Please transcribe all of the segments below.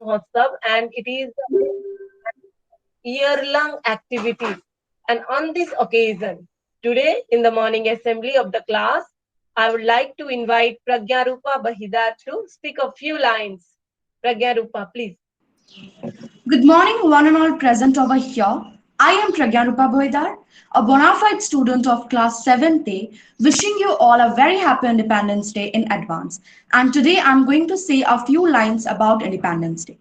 Mahotsav, and it is year-long activity. And on this occasion, today in the morning assembly of the class, I would like to invite Pragyarupa Bahidar to speak a few lines. Pragyarupa, please. Good morning, one and all present over here. I am Pragyarupa Bhoidar, a bona fide student of class 7th A, wishing you all a very happy Independence Day in advance. And today I'm going to say a few lines about Independence Day.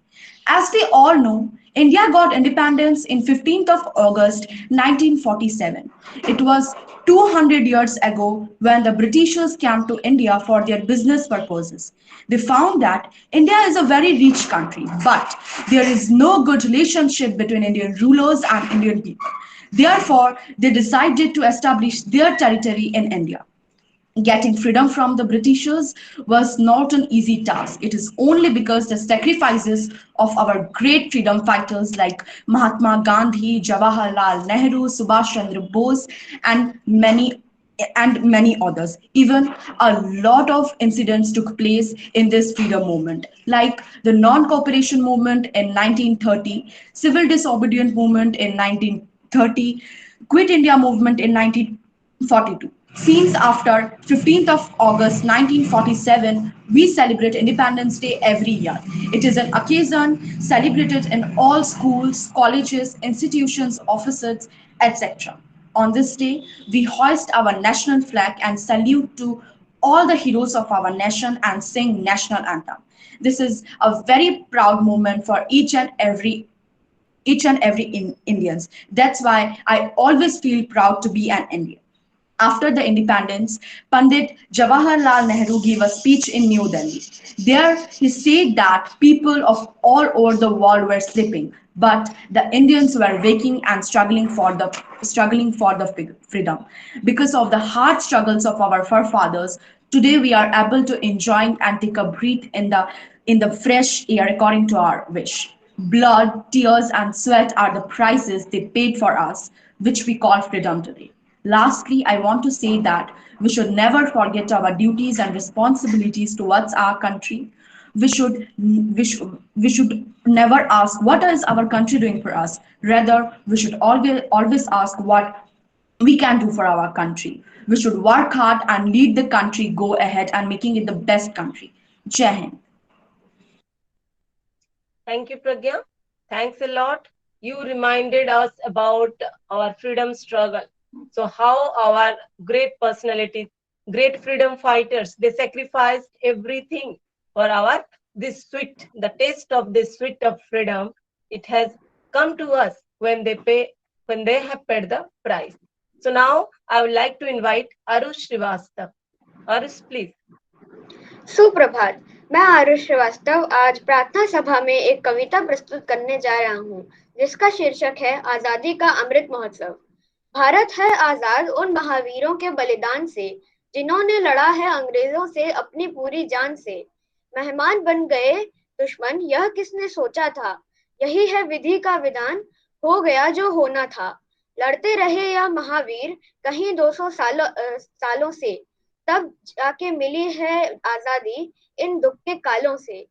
As we all know, India got independence in 15th of August 1947. It was 200 years ago when the Britishers came to India for their business purposes. They found that India is a very rich country, but there is no good relationship between Indian rulers and Indian people. Therefore, they decided to establish their territory in India. Getting freedom from the Britishers was not an easy task. It is only because the sacrifices of our great freedom fighters like Mahatma Gandhi, Jawaharlal Nehru, Subhash Chandra Bose, and many others. Even a lot of incidents took place in this freedom movement, like the non-cooperation movement in 1930, civil disobedience movement in 1930, Quit India movement in 1942. Since after 15th of August 1947, we celebrate Independence Day every year. It is an occasion celebrated in all schools, colleges, institutions, offices, etc. On this day, we hoist our national flag and salute to all the heroes of our nation and sing national anthem. This is a very proud moment for each and every Indians. That's why I always feel proud to be an Indian. After the independence, Pandit Jawaharlal Nehru gave a speech in New Delhi. There, he said that people of all over the world were sleeping, but the Indians were waking and struggling for the freedom. Because of the hard struggles of our forefathers, today we are able to enjoy and take a breath in the fresh air according to our wish. Blood, tears, and sweat are the prices they paid for us, which we call freedom today. Lastly, I want to say that we should never forget our duties and responsibilities towards our country. We should never ask what is our country doing for us. Rather, we should always ask what we can do for our country. We should work hard and lead the country go ahead and making it the best country. Jai Hind. Thank you, Pragya. Thanks a lot. You reminded us about our freedom struggle. So, how our great personalities, great freedom fighters, they sacrificed everything for our this sweet, the taste of this sweet of freedom. It has come to us when they have paid the price. So now I would like to invite Arush Srivastav. Arush, please. सुप्रभात। मैं आरुष श्रीवास्तव आज प्रार्थना सभा में एक कविता प्रस्तुत करने जा रहा हूँ जिसका शीर्षक है आजादी का अमृत महोत्सव। भारत है आजाद उन महावीरों के बलिदान से जिन्होंने लड़ा है अंग्रेजों से अपनी पूरी जान से। मेहमान बन गए दुश्मन यह किसने सोचा था, यही है विधि का विधान, हो गया जो होना था। लड़ते रहे यह महावीर कहीं 200 सालों से, तब जाके मिली है आजादी इन दुख के कालों से।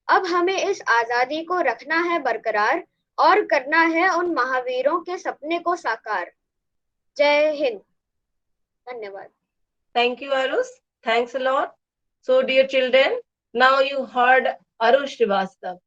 अब हमें इस आजादी को रखना है बरकरार और करना है उन महावीरों के सपने को साकार। जय हिंद। धन्यवाद। Thank you, Arush. Thanks a lot. So, dear children, now you heard Arush Srivastav.